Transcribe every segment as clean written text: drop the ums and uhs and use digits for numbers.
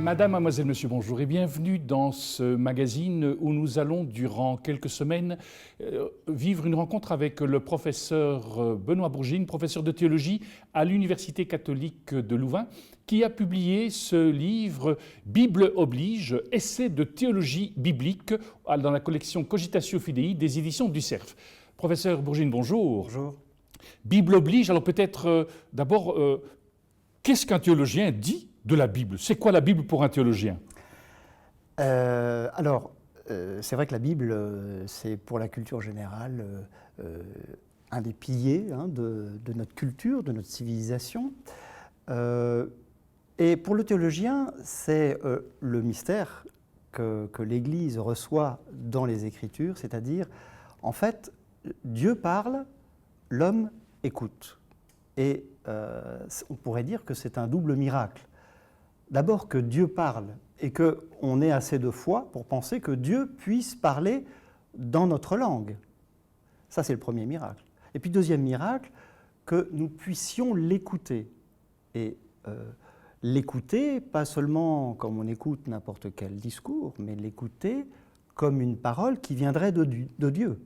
Madame, mademoiselle, monsieur, bonjour et bienvenue dans ce magazine où nous allons, durant quelques semaines, vivre une rencontre avec le professeur Benoît Bourgine, professeur de théologie à l'Université catholique de Louvain, qui a publié ce livre « Bible oblige, essai de théologie biblique » dans la collection Cogitatio Fidei des éditions du Cerf. Professeur Bourgine, bonjour. Bonjour. Bible oblige, alors peut-être d'abord, qu'est-ce qu'un théologien dit de la Bible? C'est quoi la Bible pour un théologien? C'est vrai que la Bible, c'est pour la culture générale un des piliers de notre culture, de notre civilisation. Et pour le théologien, c'est le mystère que l'Église reçoit dans les Écritures, c'est-à-dire, en fait, Dieu parle, l'homme écoute. Et on pourrait dire que c'est un double miracle. D'abord que Dieu parle et qu'on ait assez de foi pour penser que Dieu puisse parler dans notre langue. Ça, c'est le premier miracle. Et puis, deuxième miracle, que nous puissions l'écouter. Et l'écouter, pas seulement comme on écoute n'importe quel discours, mais l'écouter comme une parole qui viendrait de Dieu.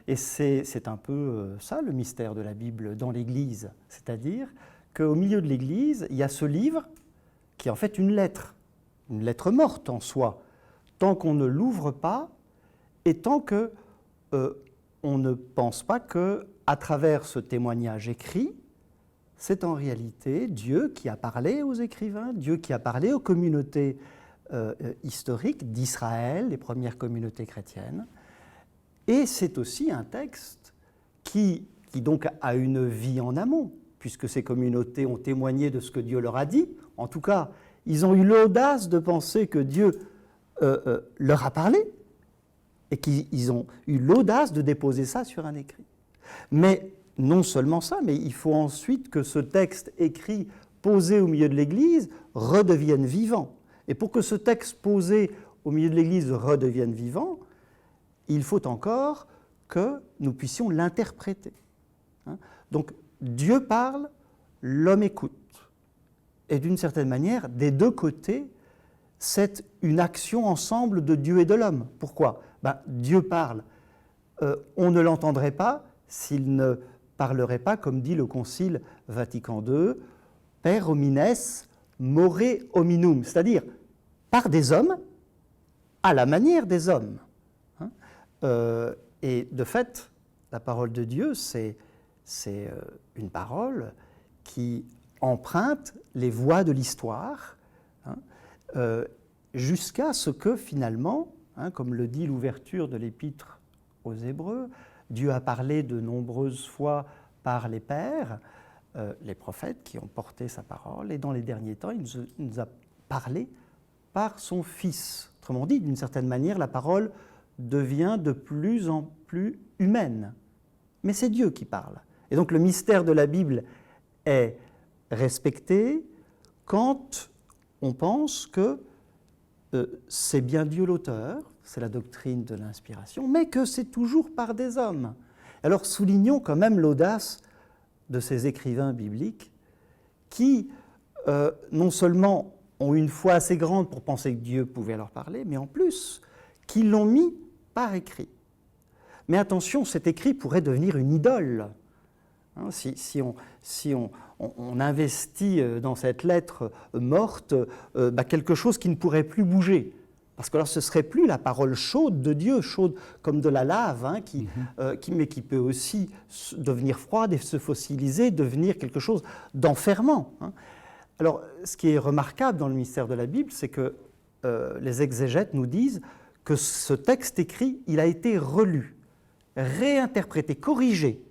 Et c'est un peu ça le mystère de la Bible dans l'Église. C'est-à-dire qu'au milieu de l'Église, il y a ce livre qui est en fait une lettre morte en soi, tant qu'on ne l'ouvre pas et tant qu'on ne pense pas qu'à travers ce témoignage écrit, c'est en réalité Dieu qui a parlé aux écrivains, Dieu qui a parlé aux communautés historiques d'Israël, les premières communautés chrétiennes. Et c'est aussi un texte qui donc a une vie en amont, puisque ces communautés ont témoigné de ce que Dieu leur a dit. En tout cas, ils ont eu l'audace de penser que Dieu leur a parlé et qu'ils ont eu l'audace de déposer ça sur un écrit. Mais non seulement ça, mais il faut ensuite que ce texte écrit, posé au milieu de l'Église, redevienne vivant. Et pour que ce texte posé au milieu de l'Église redevienne vivant, il faut encore que nous puissions l'interpréter. Donc Dieu parle, l'homme écoute. Et d'une certaine manière, des deux côtés, c'est une action ensemble de Dieu et de l'homme. Pourquoi ? Dieu parle. On ne l'entendrait pas s'il ne parlerait pas, comme dit le Concile Vatican II, per homines more hominum, c'est-à-dire par des hommes, à la manière des hommes. Et de fait, la parole de Dieu, c'est une parole qui emprunte les voies de l'histoire jusqu'à ce que finalement, comme le dit l'ouverture de l'Épître aux Hébreux, Dieu a parlé de nombreuses fois par les pères, les prophètes qui ont porté sa parole, et dans les derniers temps, il nous a parlé par son Fils. Autrement dit, d'une certaine manière, la parole devient de plus en plus humaine. Mais c'est Dieu qui parle. Et donc le mystère de la Bible est respecté quand on pense que c'est bien Dieu l'auteur, c'est la doctrine de l'inspiration, mais que c'est toujours par des hommes. Alors soulignons quand même l'audace de ces écrivains bibliques qui, non seulement ont une foi assez grande pour penser que Dieu pouvait leur parler, mais en plus, qui l'ont mis par écrit. Mais attention, cet écrit pourrait devenir une idole. Si on investit dans cette lettre morte quelque chose qui ne pourrait plus bouger. Parce que alors ce ne serait plus la parole chaude de Dieu, chaude comme de la lave, mais qui peut aussi devenir froide et se fossiliser, devenir quelque chose d'enfermant. Alors, ce qui est remarquable dans le mystère de la Bible, c'est que les exégètes nous disent que ce texte écrit, il a été relu, réinterprété, corrigé.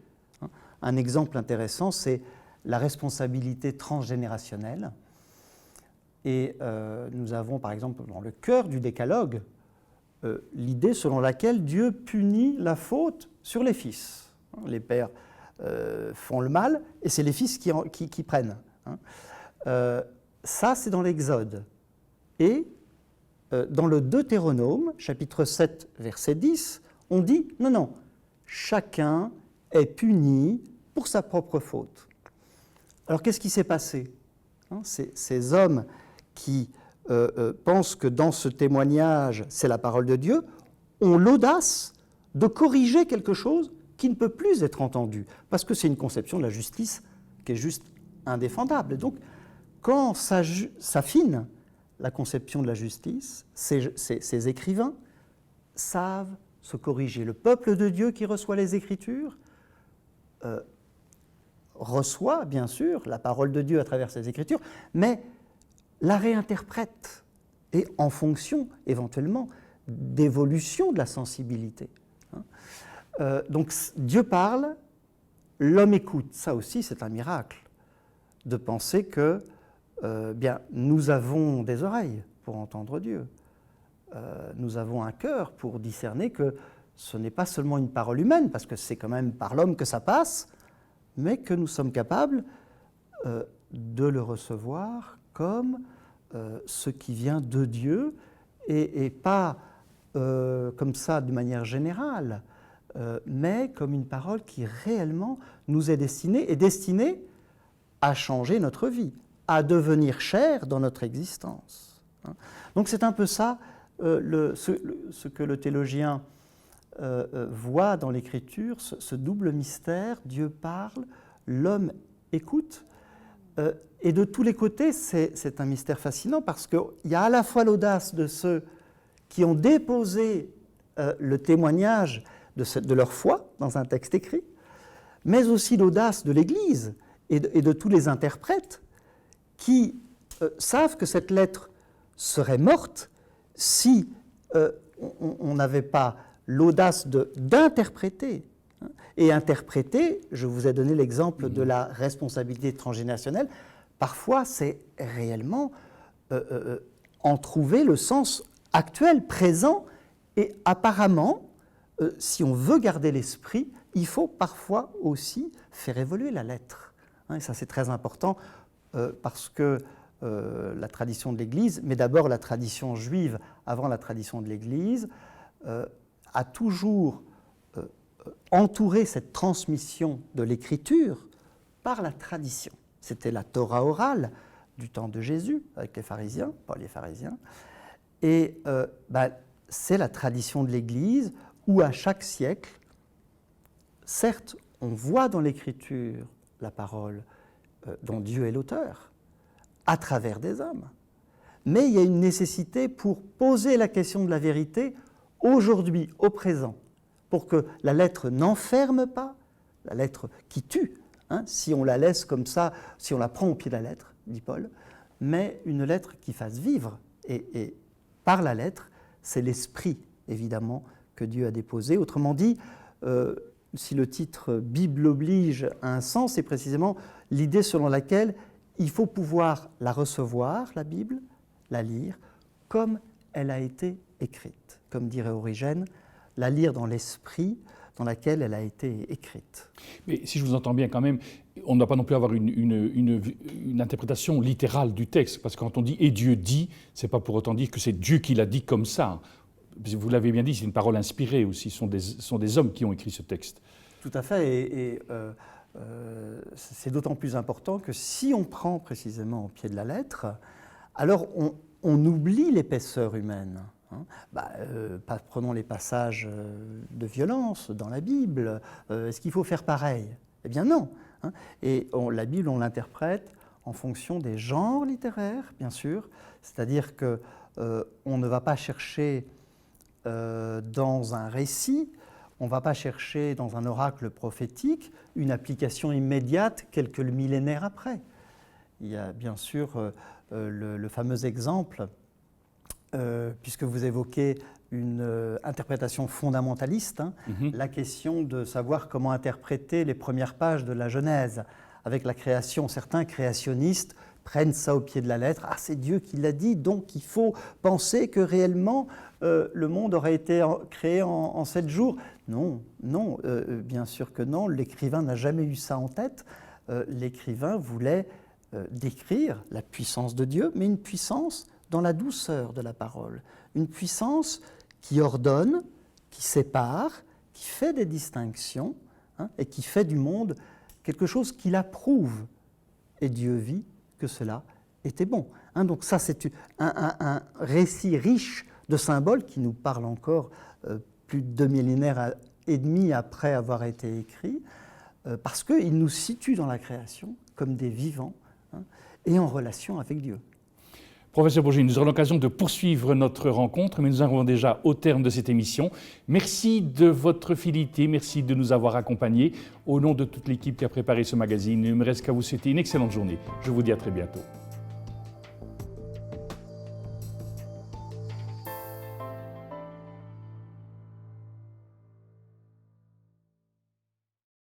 Un exemple intéressant, c'est la responsabilité transgénérationnelle. Et nous avons, par exemple, dans le cœur du décalogue, l'idée selon laquelle Dieu punit la faute sur les fils. Les pères font le mal, et c'est les fils qui prennent. Ça, c'est dans l'Exode. Et dans le Deutéronome, chapitre 7, verset 10, on dit « Non, chacun est puni pour sa propre faute ». Alors, qu'est-ce qui s'est passé ? Ces hommes qui pensent que dans ce témoignage, c'est la parole de Dieu, ont l'audace de corriger quelque chose qui ne peut plus être entendu, parce que c'est une conception de la justice qui est juste indéfendable. Et donc, quand s'affine la conception de la justice, ces écrivains savent se corriger. Le peuple de Dieu qui reçoit les Écritures reçoit, bien sûr, la parole de Dieu à travers ces Écritures, mais la réinterprète, et en fonction, éventuellement, d'évolution de la sensibilité. Donc, Dieu parle, l'homme écoute. Ça aussi, c'est un miracle, de penser que bien, nous avons des oreilles pour entendre Dieu. Nous avons un cœur pour discerner que ce n'est pas seulement une parole humaine, parce que c'est quand même par l'homme que ça passe, mais que nous sommes capables de le recevoir comme ce qui vient de Dieu, et pas comme ça de manière générale, mais comme une parole qui réellement nous est destinée à changer notre vie, à devenir chair dans notre existence. Donc c'est un peu ça ce que le théologien voit dans l'Écriture, ce double mystère, Dieu parle, l'homme écoute, et de tous les côtés, c'est un mystère fascinant parce qu'il y a à la fois l'audace de ceux qui ont déposé le témoignage de leur foi dans un texte écrit, mais aussi l'audace de l'Église et de tous les interprètes qui savent que cette lettre serait morte si on n'avait pas l'audace d'interpréter. Et interpréter, je vous ai donné l'exemple de la responsabilité transgénérationnelle, parfois c'est réellement en trouver le sens actuel, présent, et apparemment, si on veut garder l'esprit, il faut parfois aussi faire évoluer la lettre. Et ça c'est très important parce que la tradition de l'Église, mais d'abord la tradition juive avant la tradition de l'Église, a toujours entouré cette transmission de l'Écriture par la tradition. C'était la Torah orale du temps de Jésus, avec les pharisiens, pas les pharisiens, et c'est la tradition de l'Église où à chaque siècle, certes, on voit dans l'Écriture la parole dont Dieu est l'auteur, à travers des hommes. Mais il y a une nécessité pour poser la question de la vérité aujourd'hui, au présent, pour que la lettre n'enferme pas, la lettre qui tue, si on la laisse comme ça, si on la prend au pied de la lettre, dit Paul, mais une lettre qui fasse vivre. Et par la lettre, c'est l'esprit, évidemment, que Dieu a déposé. Autrement dit, si le titre « Bible oblige » a un sens, c'est précisément l'idée selon laquelle il faut pouvoir la recevoir, la Bible, la lire, comme elle a été écrite. Comme dirait Origène, la lire dans l'esprit dans laquelle elle a été écrite. Mais si je vous entends bien quand même, on ne doit pas non plus avoir une interprétation littérale du texte, parce que quand on dit « et Dieu dit », ce n'est pas pour autant dire que c'est Dieu qui l'a dit comme ça. Vous l'avez bien dit, c'est une parole inspirée aussi, ce sont des hommes qui ont écrit ce texte. Tout à fait, c'est d'autant plus important que si on prend précisément au pied de la lettre, alors on oublie l'épaisseur humaine. Prenons les passages de violence dans la Bible. Est-ce qu'il faut faire pareil? Eh bien non. Et la Bible, on l'interprète en fonction des genres littéraires, bien sûr. C'est-à-dire qu'on ne va pas chercher dans un récit, on ne va pas chercher dans un oracle prophétique une application immédiate quelques millénaires après. Il y a bien sûr le fameux exemple, puisque vous évoquez une interprétation fondamentaliste, la question de savoir comment interpréter les premières pages de la Genèse avec la création. Certains créationnistes prennent ça au pied de la lettre. Ah, c'est Dieu qui l'a dit, donc il faut penser que réellement le monde aurait été créé en 7 jours. Non, bien sûr que non. L'écrivain n'a jamais eu ça en tête. L'écrivain voulait décrire la puissance de Dieu, mais une puissance dans la douceur de la parole. Une puissance qui ordonne, qui sépare, qui fait des distinctions, et qui fait du monde quelque chose qu'il approuve. Et Dieu vit que cela était bon. Hein, donc ça, c'est un récit riche de symboles qui nous parle encore plus de 2 millénaires et demi après avoir été écrit, parce qu'il nous situe dans la création comme des vivants, hein, et en relation avec Dieu. Professeur Bourgine, nous aurons l'occasion de poursuivre notre rencontre, mais nous arrivons déjà au terme de cette émission. Merci de votre fidélité, merci de nous avoir accompagnés. Au nom de toute l'équipe qui a préparé ce magazine, il ne me reste qu'à vous souhaiter une excellente journée. Je vous dis à très bientôt.